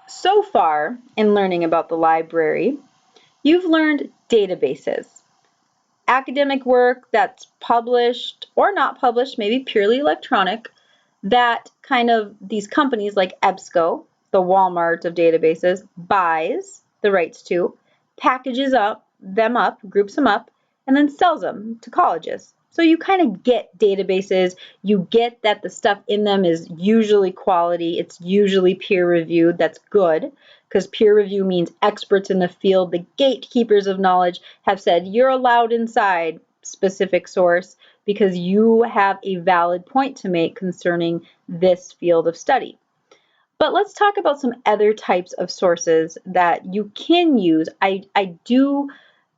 So far in learning about the library, you've learned databases, academic work that's published or not published, maybe purely electronic, that kind of these companies like EBSCO, the Walmart of databases, buys the rights to, packages them up, groups them up, and then sells them to colleges. So you kind of get databases, you get that the stuff in them is usually quality, it's usually peer reviewed, that's good, because peer review means experts in the field, the gatekeepers of knowledge, have said you're allowed inside specific source because you have a valid point to make concerning this field of study. But let's talk about some other types of sources that you can use. I do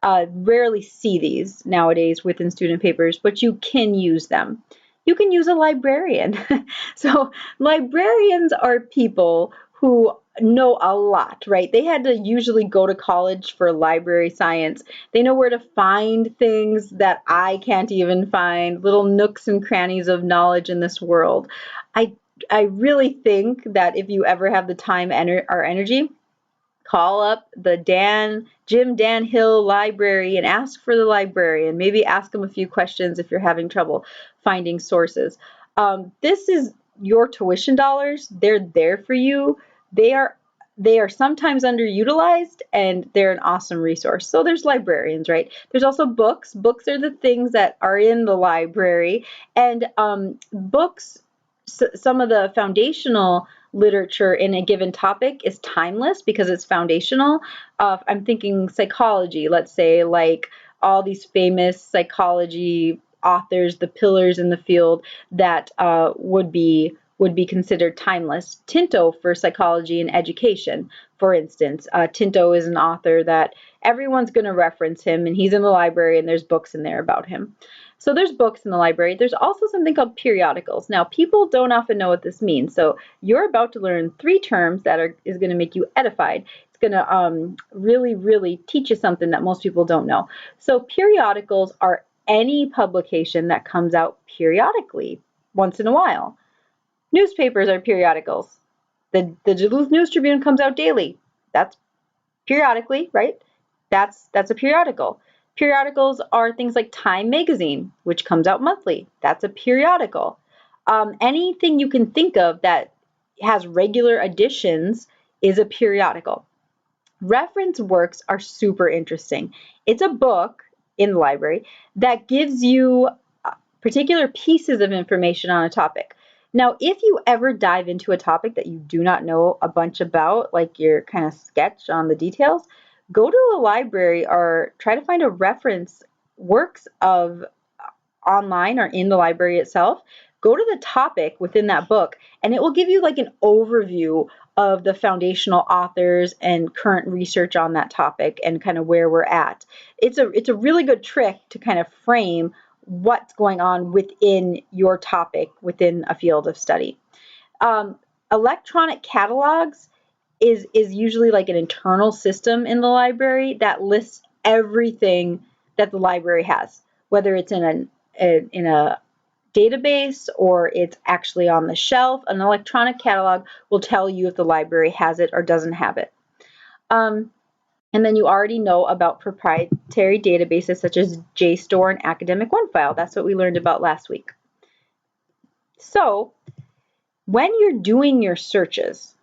rarely see these nowadays within student papers, but you can use them. You can use a librarian. So librarians are people who know a lot, right? They had to usually go to college for library science. They know where to find things that I can't even find, little nooks and crannies of knowledge in this world. I I really think that if you ever have the time or energy, call up the Jim Dan Hill Library and ask for the librarian. Maybe ask them a few questions if you're having trouble finding sources. This is your tuition dollars. They're there for you. They are they are sometimes underutilized and they're an awesome resource. So there's librarians, right? There's also books. Books are the things that are in the library, and books. Some of the foundational literature in a given topic is timeless because it's foundational. I'm thinking psychology, let's say, like all these famous psychology authors, the pillars in the field that would be considered timeless. Tinto for psychology and education, for instance. Tinto is an author that everyone's going to reference him, and he's in the library, and there's books in there about him. So there's books in the library. There's also something called periodicals. Now, people don't often know what this means. So you're about to learn three terms that is going to make you edified. It's going to really, really teach you something that most people don't know. So periodicals are any publication that comes out periodically, once in a while. Newspapers are periodicals. The Duluth News Tribune comes out daily. That's periodically, right? That's a periodical. Periodicals are things like Time Magazine, which comes out monthly. That's a periodical. Anything you can think of that has regular editions is a periodical. Reference works are super interesting. It's a book in the library that gives you particular pieces of information on a topic. Now, if you ever dive into a topic that you do not know a bunch about, like you're kind of sketch on the details, go to a library or try to find a reference works of online or in the library itself. Go to the topic within that book, and it will give you like an overview of the foundational authors and current research on that topic and kind of where we're at. It's a really good trick to kind of frame what's going on within your topic within a field of study. Electronic catalogs is usually like an internal system in the library that lists everything that the library has, whether it's in a database or it's actually on the shelf. An electronic catalog will tell you if the library has it or doesn't have it. And then you already know about proprietary databases such as JSTOR and Academic OneFile. That's what we learned about last week. So when you're doing your searches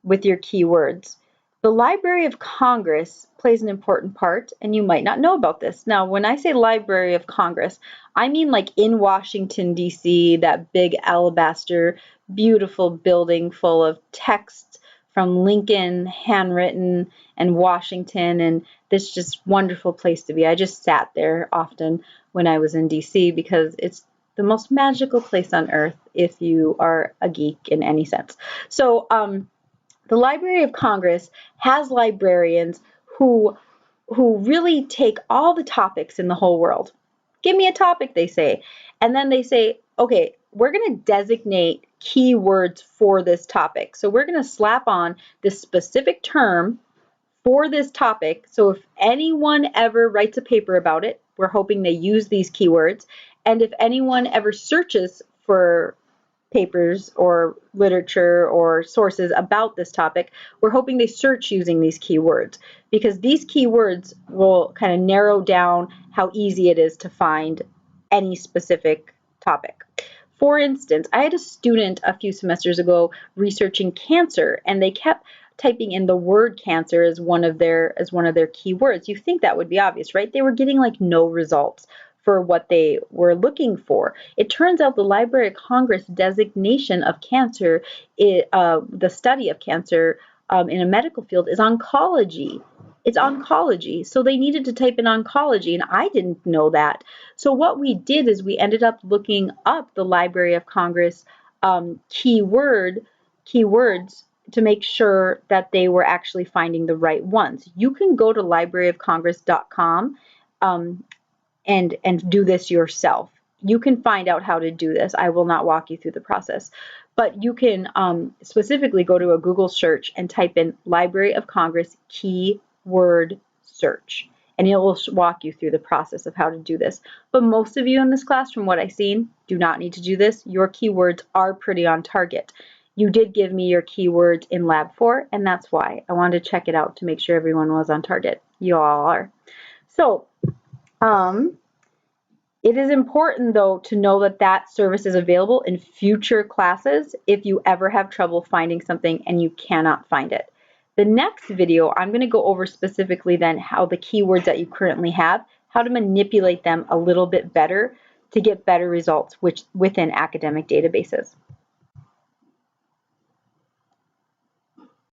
with your keywords, the Library of Congress plays an important part, and you might not know about this. Now, when I say Library of Congress, I mean like in Washington, D.C., that big alabaster, beautiful building full of texts from Lincoln, handwritten, and Washington, and this just wonderful place to be. I just sat there often when I was in D.C. because it's the most magical place on earth if you are a geek in any sense. So, the Library of Congress has librarians who really take all the topics in the whole world. Give me a topic, they say. And then they say, okay, we're going to designate keywords for this topic. So we're going to slap on this specific term for this topic. So if anyone ever writes a paper about it, we're hoping they use these keywords. And if anyone ever searches for papers or literature or sources about this topic, we're hoping they search using these keywords, because these keywords will kind of narrow down how easy it is to find any specific topic. For instance, I had a student a few semesters ago researching cancer, and they kept typing in the word cancer as one of their keywords. You think that would be obvious, right? They were getting like no results for what they were looking for. It turns out the Library of Congress designation of cancer, the study of cancer in a medical field, is oncology. It's oncology. So they needed to type in oncology, and I didn't know that. So what we did is we ended up looking up the Library of Congress keywords to make sure that they were actually finding the right ones. You can go to libraryofcongress.com and do this yourself. You can find out how to do this. I will not walk you through the process, but you can specifically go to a Google search and type in Library of Congress keyword search, and it will walk you through the process of how to do this. But most of you in this class, from what I've seen, do not need to do this. Your keywords are pretty on target. You did give me your keywords in Lab 4, and that's why I wanted to check it out to make sure everyone was on target. You all are. So, it is important, though, to know that that service is available in future classes if you ever have trouble finding something and you cannot find it. The next video, I'm going to go over specifically then how the keywords that you currently have, how to manipulate them a little bit better to get better results within academic databases.